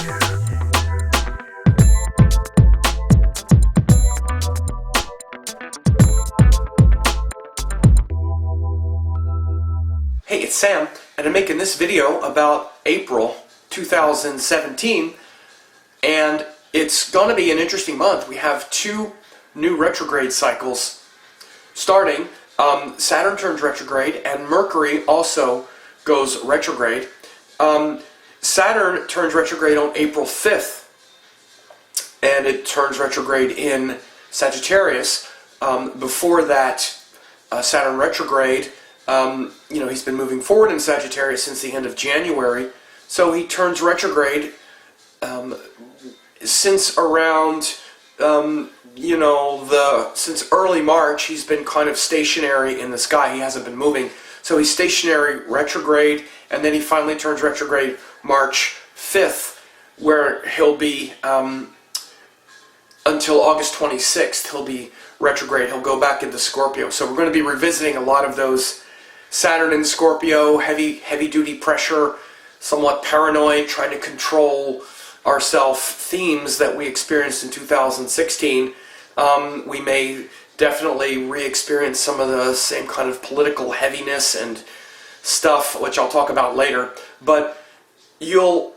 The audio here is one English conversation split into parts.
Hey, it's Sam, and I'm making this video about April 2017, and it's going to be an interesting month. We have two new retrograde cycles starting. Saturn turns retrograde, and Mercury also goes retrograde. Saturn turns retrograde on April 5th, and it turns retrograde in Sagittarius. Before that, Saturn retrograde, he's been moving forward in Sagittarius since the end of January, so he turns retrograde since around, since early March. He's been kind of stationary in the sky. He hasn't been moving, so he's stationary retrograde, and then he finally turns retrograde March 5th, where he'll be until August 26th. He'll be retrograde. He'll go back into Scorpio. So we're going to be revisiting a lot of those Saturn in Scorpio, heavy duty pressure, somewhat paranoid, trying to control ourselves themes that we experienced in 2016. We may definitely re-experience some of the same kind of political heaviness and stuff, which I'll talk about later. But you'll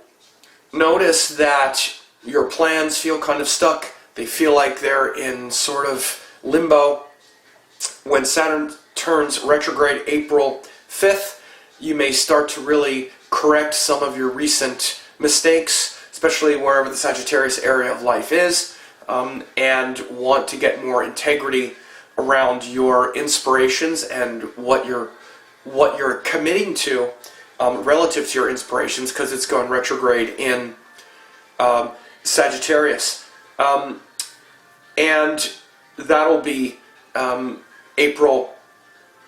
notice that your plans feel kind of stuck. They feel like they're in sort of limbo. When Saturn turns retrograde April 5th, you may start to really correct some of your recent mistakes, especially wherever the Sagittarius area of life is, and want to get more integrity around your inspirations and what you're committing to relative to your inspirations, because it's going retrograde in Sagittarius. And that'll be April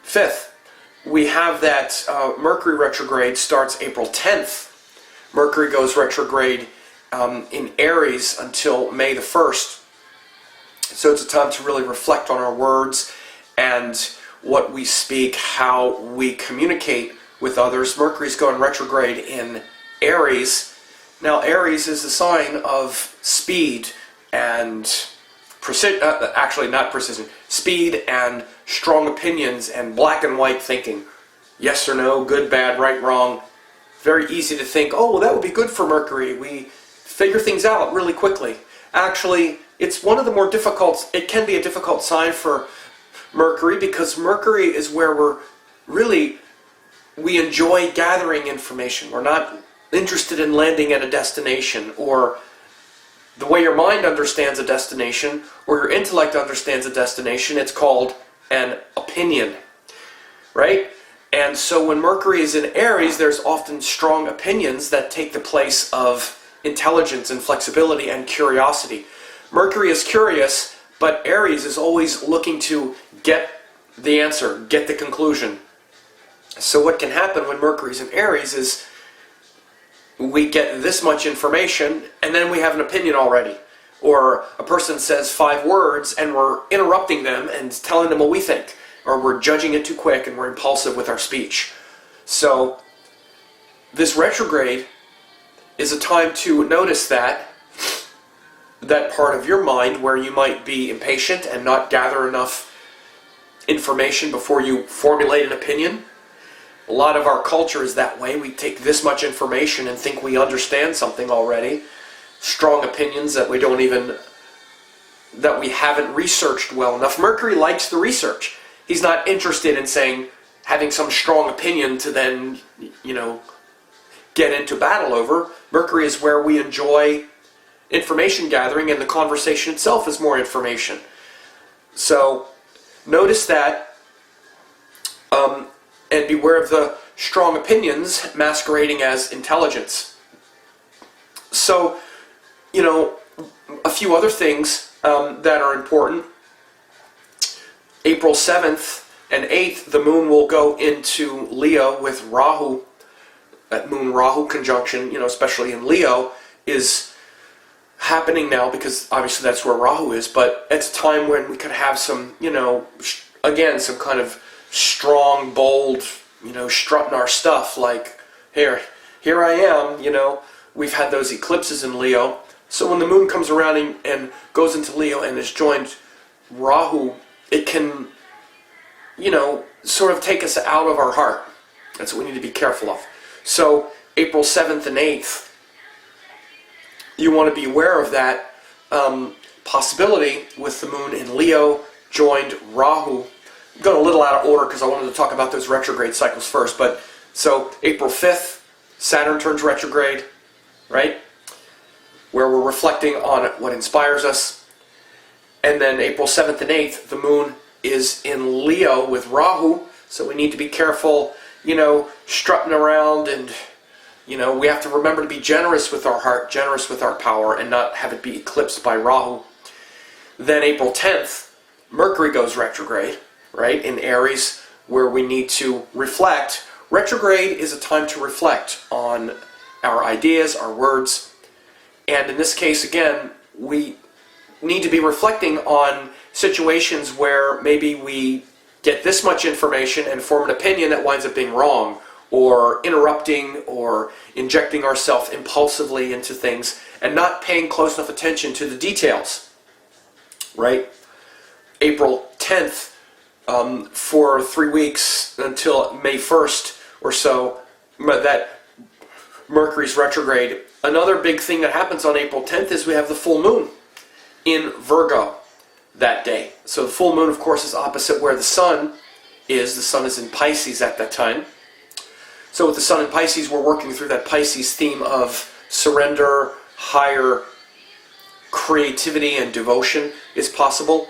5th. We have that Mercury retrograde starts April 10th. Mercury goes retrograde in Aries until May the 1st. So it's a time to really reflect on our words and what we speak, how we communicate with others. Mercury's going retrograde in Aries. Now, Aries is a sign of speed and speed and strong opinions and black and white thinking. Yes or no, good, bad, right, wrong. Very easy to think, oh, well, that would be good for Mercury. We figure things out really quickly. Actually, it's one of the more difficult, it can be a difficult sign for Mercury, because Mercury is where we enjoy gathering information. We're not interested in landing at a destination, or the way your mind understands a destination, or your intellect understands a destination. It's called an opinion, right? And so when Mercury is in Aries, there's often strong opinions that take the place of intelligence and flexibility and curiosity. Mercury is curious, but Aries is always looking to get the answer, get the conclusion. So what can happen when Mercury's in Aries is we get this much information, and then we have an opinion already. Or a person says 5 words, and we're interrupting them and telling them what we think. Or we're judging it too quick, and we're impulsive with our speech. So this retrograde is a time to notice that part of your mind where you might be impatient and not gather enough information before you formulate an opinion. A lot of our culture is that way. We take this much information and think we understand something already. Strong opinions that we haven't researched well enough. Mercury likes the research. He's not interested in having some strong opinion to then, get into battle over. Mercury is where we enjoy information gathering, and the conversation itself is more information. So notice that, and beware of the strong opinions masquerading as intelligence. So, a few other things that are important. April 7th and 8th, the moon will go into Leo with Rahu. That moon-Rahu conjunction, especially in Leo, is happening now because obviously that's where Rahu is, but it's a time when we could have some, again, some kind of strong, bold, strutting our stuff, like, here I am, we've had those eclipses in Leo. So when the moon comes around and goes into Leo and is joined Rahu, it can, sort of take us out of our heart. That's what we need to be careful of. So April 7th and 8th, you want to be aware of that possibility with the moon in Leo joined Rahu. I'm going a little out of order because I wanted to talk about those retrograde cycles first. But so April 5th, Saturn turns retrograde, right? Where we're reflecting on what inspires us. And then April 7th and 8th, the moon is in Leo with Rahu. So we need to be careful, strutting around, and, we have to remember to be generous with our heart, generous with our power, and not have it be eclipsed by Rahu. Then April 10th, Mercury goes retrograde, right, in Aries, where we need to reflect. Retrograde is a time to reflect on our ideas, our words, and in this case, again, we need to be reflecting on situations where maybe we get this much information and form an opinion that winds up being wrong, or interrupting or injecting ourselves impulsively into things and not paying close enough attention to the details, right? April 10th, for 3 weeks until May 1st or so, that Mercury's retrograde. Another big thing that happens on April 10th is we have the full moon in Virgo that day. So the full moon, of course, is opposite where the sun is. The sun is in Pisces at that time. So with the sun in Pisces, we're working through that Pisces theme of surrender, higher creativity and devotion is possible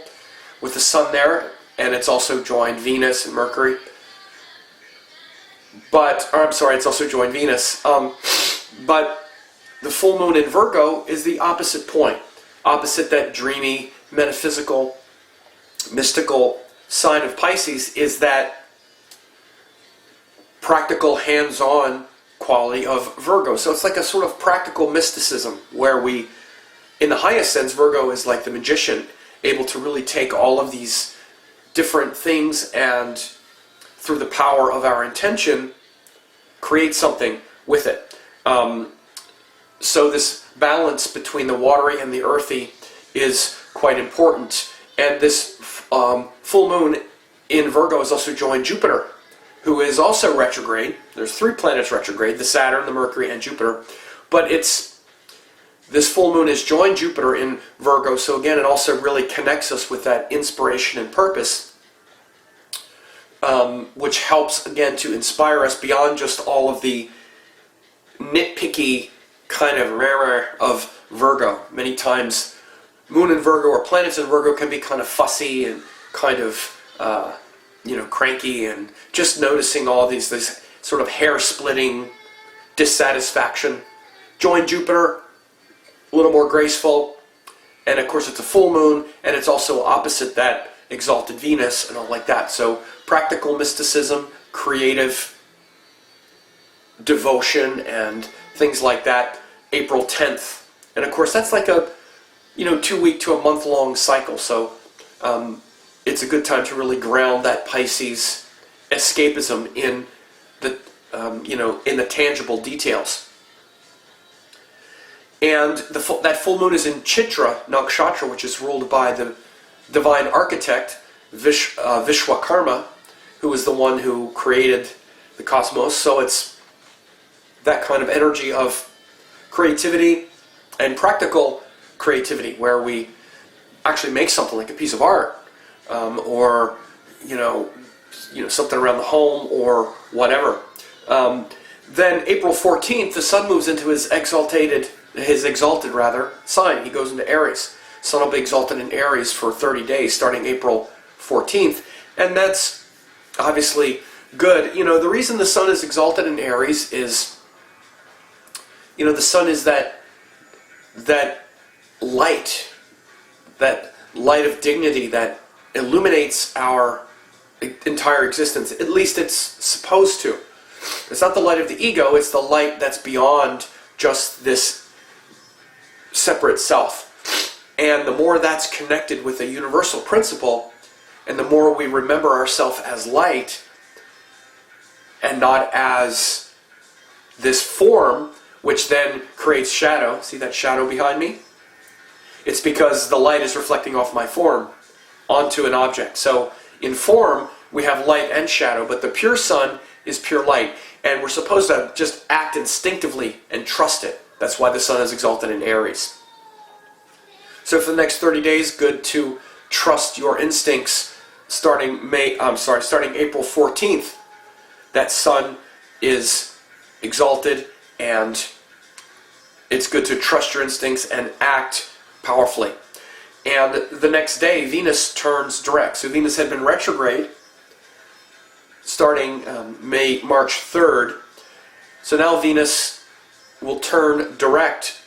with the sun there, and it's also joined Venus and Mercury. It's also joined Venus. But the full moon in Virgo is the opposite point, opposite that dreamy, metaphysical, mystical sign of Pisces is that practical, hands-on quality of Virgo. So it's like a sort of practical mysticism where we, in the highest sense, Virgo is like the magician, able to really take all of these different things and through the power of our intention, create something with it. So this balance between the watery and the earthy is quite important. And this full moon in Virgo is also joined Jupiter, who is also retrograde. There's 3 planets retrograde, the Saturn, the Mercury, and Jupiter. But this full moon is joined Jupiter in Virgo, so again, it also really connects us with that inspiration and purpose, which helps, again, to inspire us beyond just all of the nitpicky kind of rare of Virgo. Many times, moon in Virgo or planets in Virgo can be kind of fussy and kind of cranky, and just noticing all these sort of hair-splitting dissatisfaction. Join Jupiter, a little more graceful, and of course it's a full moon, and it's also opposite that exalted Venus and all like that. So practical mysticism, creative devotion, and things like that. April 10th, and of course that's like a 2-week to a month-long cycle. So it's a good time to really ground that Pisces escapism in the in the tangible details. And that full moon is in Chitra Nakshatra, which is ruled by the divine architect Vishwakarma, who is the one who created the cosmos. So it's that kind of energy of creativity and practical creativity, where we actually make something like a piece of art, or something around the home or whatever. Then April 14th, the sun moves into his exalted sign. He goes into Aries. Sun will be exalted in Aries for 30 days, starting April 14th, and that's obviously good. The reason the sun is exalted in Aries is, the sun is that light of dignity that illuminates our entire existence. At least it's supposed to. It's not the light of the ego, it's the light that's beyond just this separate self. And the more that's connected with a universal principle, and the more we remember ourselves as light and not as this form, which then creates shadow. See that shadow behind me? It's because the light is reflecting off my form onto an object. So in form, we have light and shadow, but the pure sun is pure light, and we're supposed to just act instinctively and trust it. That's why the sun is exalted in Aries. So for the next 30 days, good to trust your instincts. Starting April 14th, that sun is exalted, and it's good to trust your instincts and act powerfully. And the next day, Venus turns direct. So Venus had been retrograde starting March 3rd. So now Venus will turn direct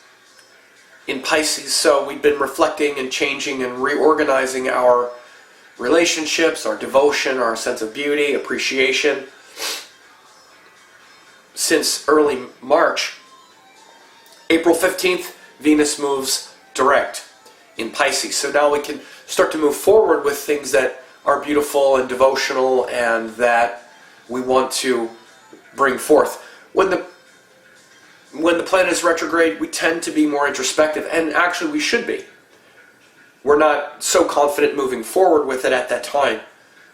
in Pisces. So we've been reflecting and changing and reorganizing our relationships, our devotion, our sense of beauty, appreciation. Since early March, April 15th, Venus moves direct in Pisces. So now we can start to move forward with things that are beautiful and devotional and that we want to bring forth. When the planet is retrograde, we tend to be more introspective, and actually we should be. We're not so confident moving forward with it at that time.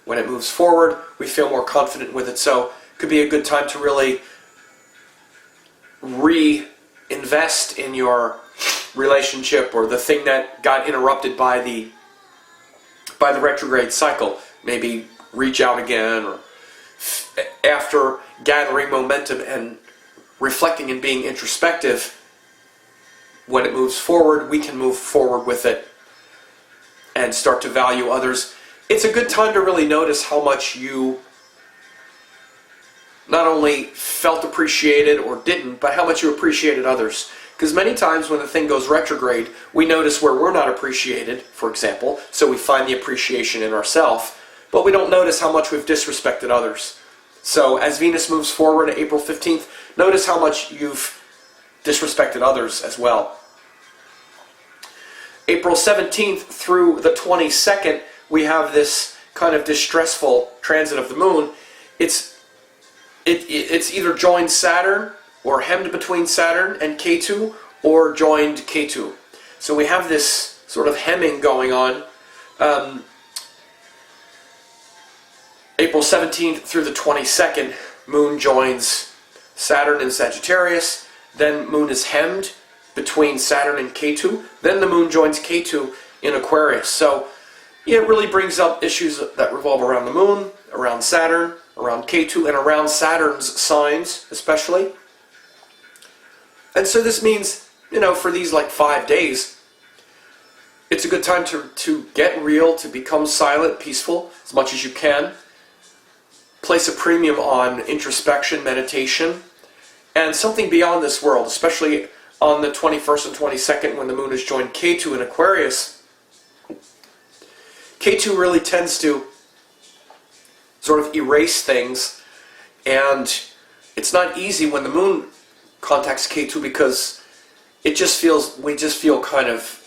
When it moves forward, we feel more confident with it. So it could be a good time to really reinvest in your relationship or the thing that got interrupted by the retrograde cycle. Maybe reach out again, or after gathering momentum and reflecting and being introspective, when it moves forward, we can move forward with it and start to value others. It's a good time to really notice how much you not only felt appreciated or didn't, but how much you appreciated others. Because many times when the thing goes retrograde, we notice where we're not appreciated, for example, so we find the appreciation in ourselves, but we don't notice how much we've disrespected others. So as Venus moves forward to April 15th, notice how much you've disrespected others as well. April 17th through the 22nd, we have this kind of distressful transit of the moon. It's either joined Saturn or hemmed between Saturn and Ketu, or joined Ketu. So we have this sort of hemming going on. April 17th through the 22nd, Moon joins Saturn in Sagittarius. Then Moon is hemmed between Saturn and Ketu. Then the Moon joins Ketu in Aquarius. So it really brings up issues that revolve around the Moon, around Saturn, around Ketu, and around Saturn's signs especially. And so this means, for these 5 days, it's a good time to get real, to become silent, peaceful, as much as you can. Place a premium on introspection, meditation, and something beyond this world, especially on the 21st and 22nd when the moon is joined Ketu in Aquarius. Ketu really tends to sort of erase things, and it's not easy when the moon contacts Ketu because we just feel kind of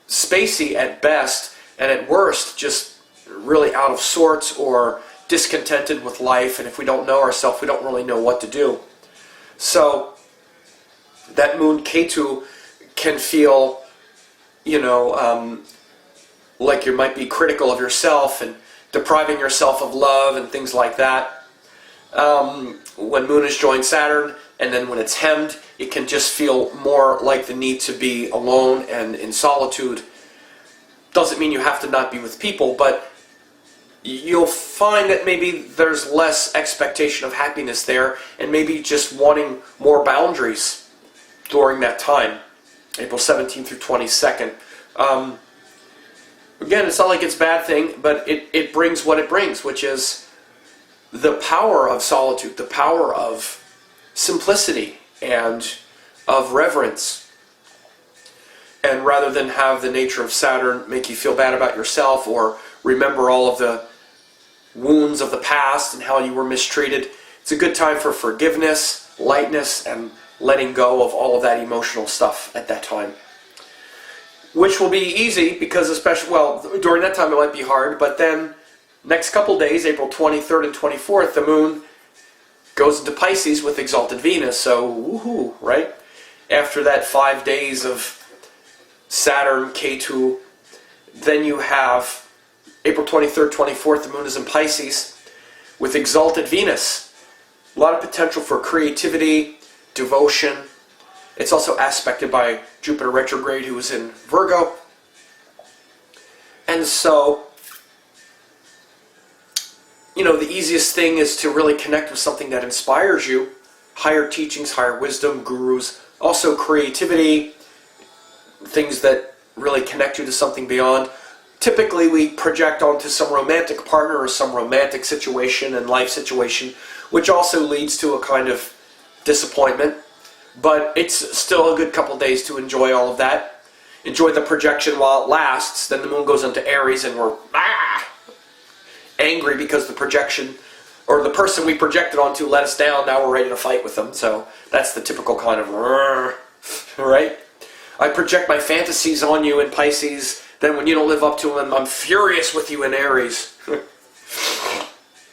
spacey at best, and at worst just really out of sorts or discontented with life, and if we don't know ourselves, we don't really know what to do. So that moon Ketu can feel, like you might be critical of yourself and depriving yourself of love and things like that. When moon is joined Saturn, and then when it's hemmed, it can just feel more like the need to be alone and in solitude. Doesn't mean you have to not be with people, but you'll find that maybe there's less expectation of happiness there, and maybe just wanting more boundaries during that time, April 17th through 22nd. Again, it's not like it's a bad thing, but it brings what it brings, which is the power of solitude, the power of simplicity and of reverence. And rather than have the nature of Saturn make you feel bad about yourself or remember all of the wounds of the past and how you were mistreated, it's a good time for forgiveness, lightness, and letting go of all of that emotional stuff at that time. Which will be easy because during that time it might be hard, but then next couple days, April 23rd and 24th, the moon goes into Pisces with exalted Venus, so woohoo, right? After that 5 days of Saturn, Ketu, then you have April 23rd, 24th, the moon is in Pisces with exalted Venus. A lot of potential for creativity, devotion. It's also aspected by Jupiter retrograde, who is in Virgo. And so, you know, the easiest thing is to really connect with something that inspires you. Higher teachings, higher wisdom, gurus. Also creativity, things that really connect you to something beyond. Typically we project onto some romantic partner or some romantic situation and life situation, which also leads to a kind of disappointment. But it's still a good couple days to enjoy all of that. Enjoy the projection while it lasts. Then the moon goes into Aries and we're angry because the projection or the person we projected onto let us down. Now we're ready to fight with them. So that's the typical kind of right? I project my fantasies on you in Pisces. Then when you don't live up to them, I'm furious with you in Aries.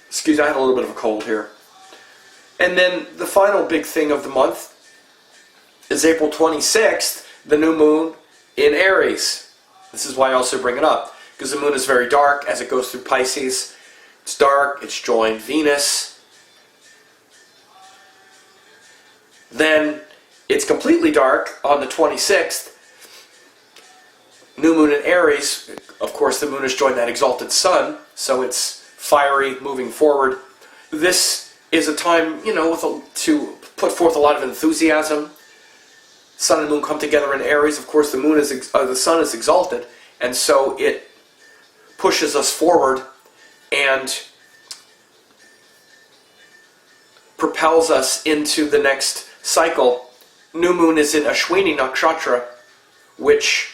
Excuse me, I had a little bit of a cold here. And then the final big thing of the month is April 26th, the new moon in Aries. This is why I also bring it up, because the moon is very dark as it goes through Pisces. It's dark, it's joined Venus. Then it's completely dark on the 26th. New moon in Aries, of course the moon has joined that exalted sun, so it's fiery, moving forward. This is a time, you know, to put forth a lot of enthusiasm. Sun and moon come together in Aries. Of course, the sun is exalted, and so it pushes us forward and propels us into the next cycle. New moon is in Ashwini Nakshatra, which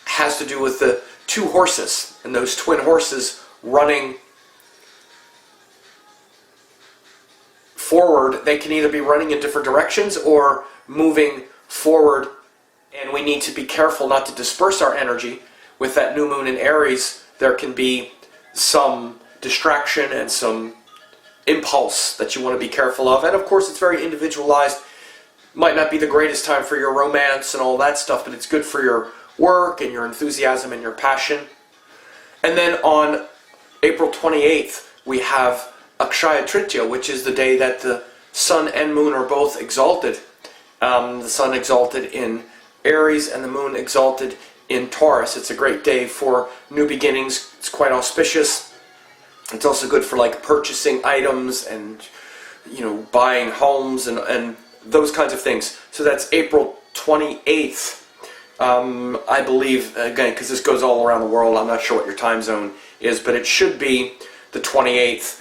has to do with the two horses, and those twin horses running forward. They can either be running in different directions or moving forward, and we need to be careful not to disperse our energy. With that new moon in Aries, there can be some distraction and some impulse that you want to be careful of, and of course it's very individualized. Might not be the greatest time for your romance and all that stuff, but it's good for your work and your enthusiasm and your passion. And then on April 28th, we have Akshaya Tritiya, which is the day that the sun and moon are both exalted. The sun exalted in Aries and the moon exalted in Taurus. It's a great day for new beginnings. It's quite auspicious. It's also good for like purchasing items and, you know, buying homes and those kinds of things. So that's April 28th. I believe, again, because this goes all around the world, I'm not sure what your time zone is, but it should be the 28th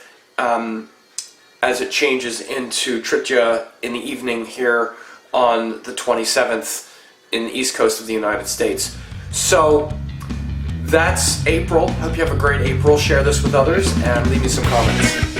as it changes into Tritiya in the evening here on the 27th in the east coast of the United States. So that's April. Hope you have a great April. Share this with others and leave me some comments.